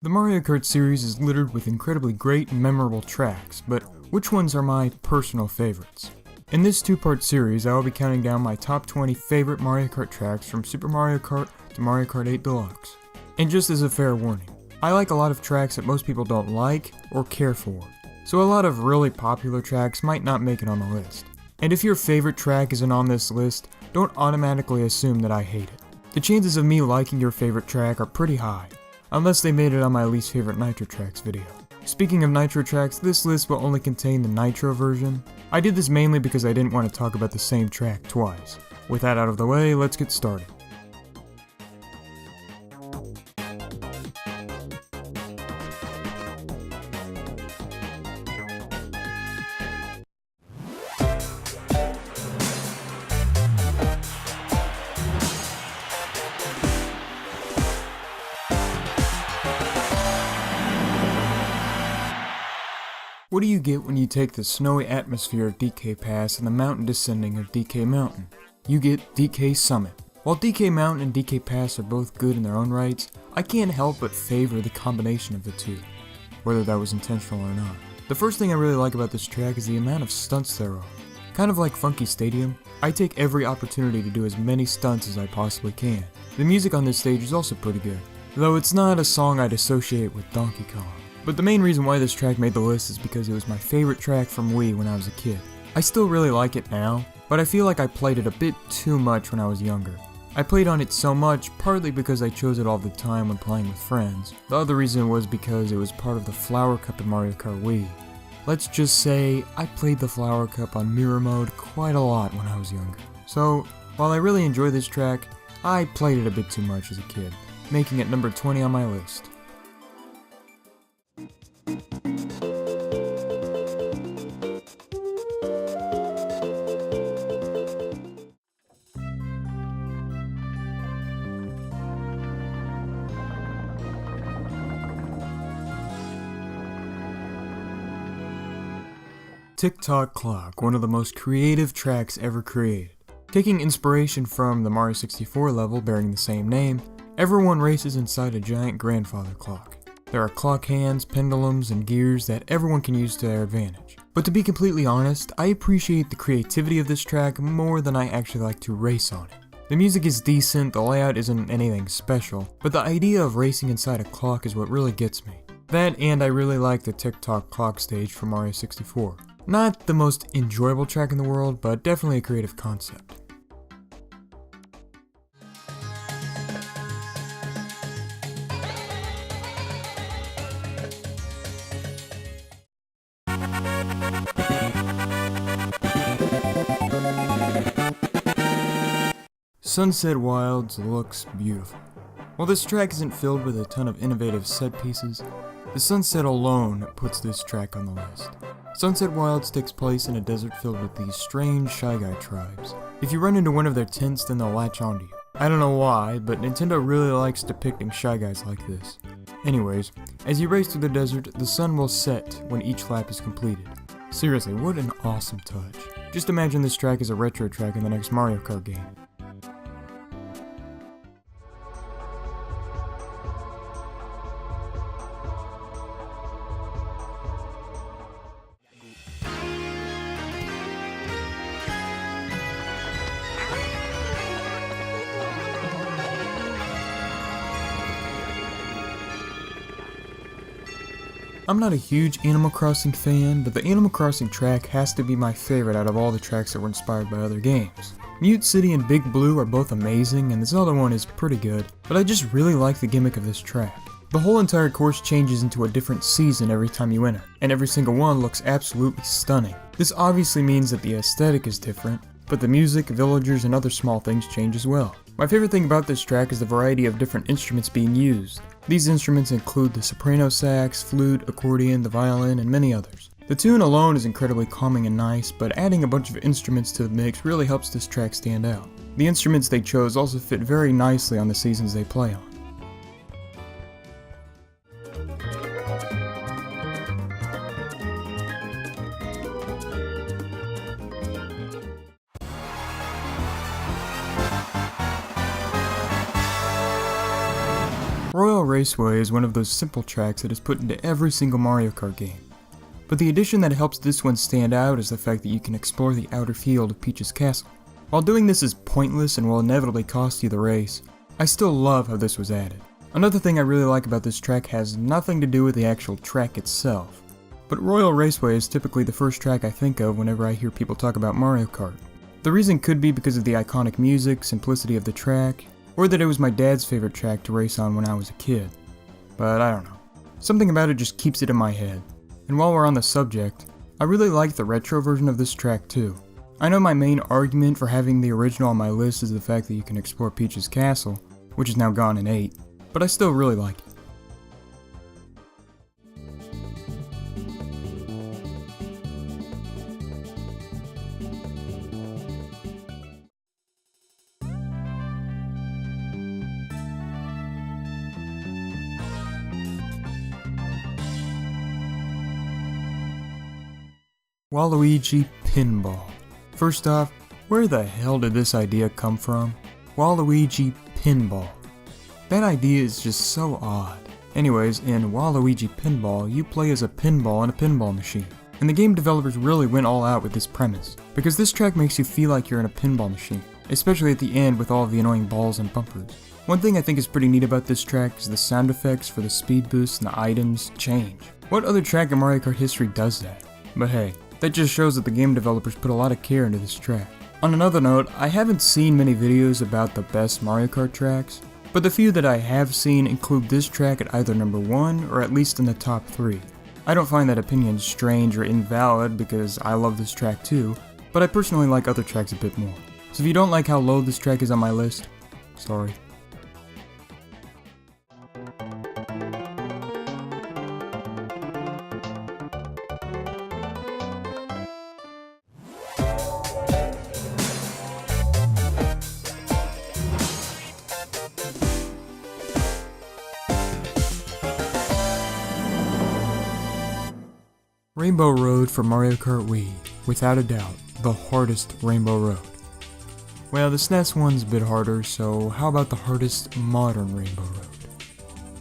The Mario Kart series is littered with incredibly great and memorable tracks, but which ones are my personal favorites? In this two-part series, I will be counting down my top 20 favorite Mario Kart tracks from Super Mario Kart to Mario Kart 8 Deluxe. And just as a fair warning, I like a lot of tracks that most people don't like or care for, so a lot of really popular tracks might not make it on the list. And if your favorite track isn't on this list, don't automatically assume that I hate it. The chances of me liking your favorite track are pretty high, unless they made it on my least favorite Nitro Tracks video. Speaking of Nitro Tracks, this list will only contain the Nitro version. I did this mainly because I didn't want to talk about the same track twice. With that out of the way, let's get started. What do you get when you take the snowy atmosphere of DK Pass and the mountain descending of DK Mountain? You get DK Summit. While DK Mountain and DK Pass are both good in their own rights, I can't help but favor the combination of the two, whether that was intentional or not. The first thing I really like about this track is the amount of stunts there are. Kind of like Funky Stadium, I take every opportunity to do as many stunts as I possibly can. The music on this stage is also pretty good, though it's not a song I'd associate with Donkey Kong. But the main reason why this track made the list is because it was my favorite track from Wii when I was a kid. I still really like it now, but I feel like I played it a bit too much when I was younger. I played on it so much partly because I chose it all the time when playing with friends. The other reason was because it was part of the Flower Cup in Mario Kart Wii. Let's just say I played the Flower Cup on mirror mode quite a lot when I was younger. So, while I really enjoy this track, I played it a bit too much as a kid, making it number 20 on my list. Tock Clock, one of the most creative tracks ever created. Taking inspiration from the Mario 64 level bearing the same name, everyone races inside a giant grandfather clock. There are clock hands, pendulums, and gears that everyone can use to their advantage. But to be completely honest, I appreciate the creativity of this track more than I actually like to race on it. The music is decent, the layout isn't anything special, but the idea of racing inside a clock is what really gets me. That, and I really like the Tock Clock stage from Mario 64. Not the most enjoyable track in the world, but definitely a creative concept. Sunset Wilds looks beautiful. While this track isn't filled with a ton of innovative set pieces, the sunset alone puts this track on the list. Sunset Wilds takes place in a desert filled with these strange Shy Guy tribes. If you run into one of their tents, then they'll latch onto you. I don't know why, but Nintendo really likes depicting Shy Guys like this. Anyways, as you race through the desert, the sun will set when each lap is completed. Seriously, what an awesome touch. Just imagine this track as a retro track in the next Mario Kart game. I'm not a huge Animal Crossing fan, but the Animal Crossing track has to be my favorite out of all the tracks that were inspired by other games. Mute City and Big Blue are both amazing, and this other one is pretty good, but I just really like the gimmick of this track. The whole entire course changes into a different season every time you enter, and every single one looks absolutely stunning. This obviously means that the aesthetic is different, but the music, villagers, and other small things change as well. My favorite thing about this track is the variety of different instruments being used. These instruments include the soprano sax, flute, accordion, the violin, and many others. The tune alone is incredibly calming and nice, but adding a bunch of instruments to the mix really helps this track stand out. The instruments they chose also fit very nicely on the seasons they play on. Royal Raceway is one of those simple tracks that is put into every single Mario Kart game. But the addition that helps this one stand out is the fact that you can explore the outer field of Peach's castle. While doing this is pointless and will inevitably cost you the race, I still love how this was added. Another thing I really like about this track has nothing to do with the actual track itself, but Royal Raceway is typically the first track I think of whenever I hear people talk about Mario Kart. The reason could be because of the iconic music, simplicity of the track, or that it was my dad's favorite track to race on when I was a kid. But I don't know. Something about it just keeps it in my head. And while we're on the subject, I really like the retro version of this track too. I know my main argument for having the original on my list is the fact that you can explore Peach's castle, which is now gone in 8, but I still really like it. Waluigi Pinball. First off, where the hell did this idea come from? Waluigi Pinball. That idea is just so odd. Anyways, in Waluigi Pinball, you play as a pinball in a pinball machine. And the game developers really went all out with this premise, because this track makes you feel like you're in a pinball machine, especially at the end with all of the annoying balls and bumpers. One thing I think is pretty neat about this track is the sound effects for the speed boost and the items change. What other track in Mario Kart history does that? But hey, that just shows that the game developers put a lot of care into this track. On another note, I haven't seen many videos about the best Mario Kart tracks, but the few that I have seen include this track at either number 1 or at least in the top 3. I don't find that opinion strange or invalid because I love this track too, but I personally like other tracks a bit more. So if you don't like how low this track is on my list, sorry. Rainbow Road for Mario Kart Wii, without a doubt, the hardest Rainbow Road. Well, the SNES one's a bit harder, so how about the hardest modern Rainbow Road?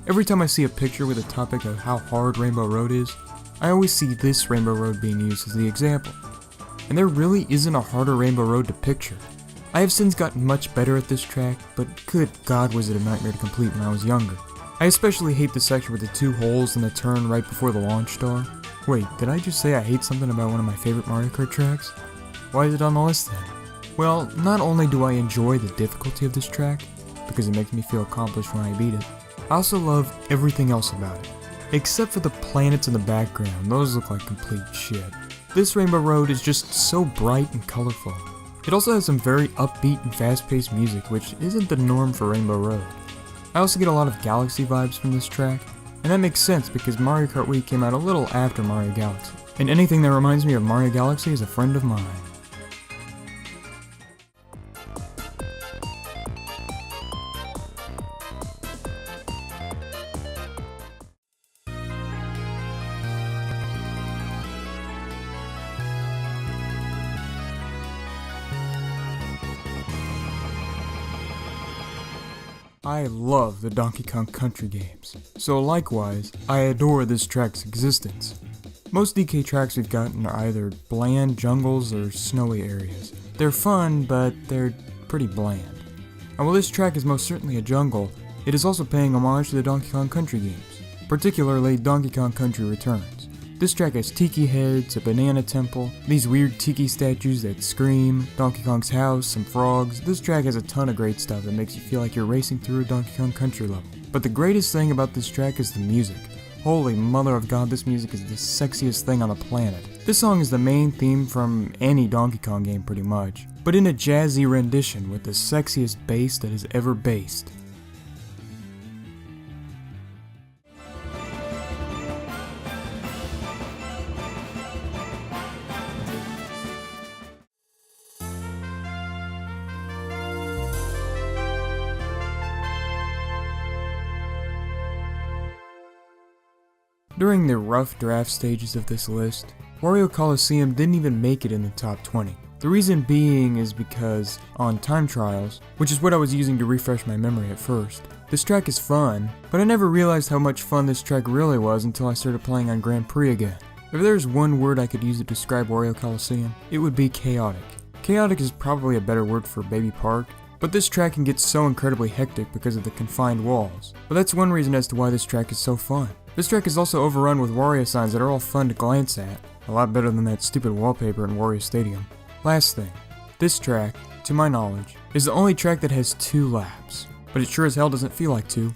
Every time I see a picture with a topic of how hard Rainbow Road is, I always see this Rainbow Road being used as the example. And there really isn't a harder Rainbow Road to picture. I have since gotten much better at this track, but good God was it a nightmare to complete when I was younger. I especially hate the section with the 2 holes in the turn right before the launch star. Wait, did I just say I hate something about one of my favorite Mario Kart tracks? Why is it on the list then? Well, not only do I enjoy the difficulty of this track, because it makes me feel accomplished when I beat it, I also love everything else about it. Except for the planets in the background, those look like complete shit. This Rainbow Road is just so bright and colorful. It also has some very upbeat and fast-paced music, which isn't the norm for Rainbow Road. I also get a lot of Galaxy vibes from this track, and that makes sense because Mario Kart Wii came out a little after Mario Galaxy, and anything that reminds me of Mario Galaxy is a friend of mine. I love the Donkey Kong Country games, so likewise, I adore this track's existence. Most DK tracks we've gotten are either bland jungles or snowy areas. They're fun, but they're pretty bland. And while this track is most certainly a jungle, it is also paying homage to the Donkey Kong Country games, particularly Donkey Kong Country Returns. This track has tiki heads, a banana temple, these weird tiki statues that scream, Donkey Kong's house, some frogs. This track has a ton of great stuff that makes you feel like you're racing through a Donkey Kong Country level. But the greatest thing about this track is the music. Holy mother of God, this music is the sexiest thing on the planet. This song is the main theme from any Donkey Kong game pretty much, but in a jazzy rendition with the sexiest bass that has ever bassed. During the rough draft stages of this list, Wario Colosseum didn't even make it in the top 20. The reason being is because, on time trials, which is what I was using to refresh my memory at first, this track is fun, but I never realized how much fun this track really was until I started playing on Grand Prix again. If there's one word I could use to describe Wario Colosseum, it would be chaotic. Chaotic is probably a better word for Baby Park, but this track can get so incredibly hectic because of the confined walls. But that's one reason as to why this track is so fun. This track is also overrun with Wario signs that are all fun to glance at, a lot better than that stupid wallpaper in Wario Stadium. Last thing, this track, to my knowledge, is the only track that has 2 laps, but it sure as hell doesn't feel like 2.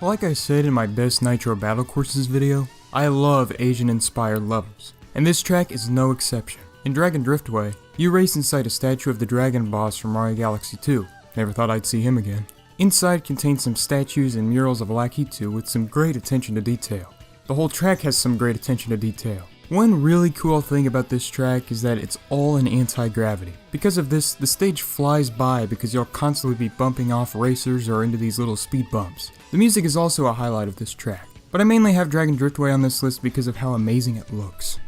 Like I said in my best Nitro Battle Courses video, I love Asian-inspired levels, and this track is no exception. In Dragon Driftway, you race inside a statue of the Dragon Boss from Mario Galaxy 2. Never thought I'd see him again. Inside contains some statues and murals of Lakitu with some great attention to detail. The whole track has some great attention to detail. One really cool thing about this track is that it's all in anti-gravity. Because of this, the stage flies by because you'll constantly be bumping off racers or into these little speed bumps. The music is also a highlight of this track, but I mainly have Dragon Driftway on this list because of how amazing it looks.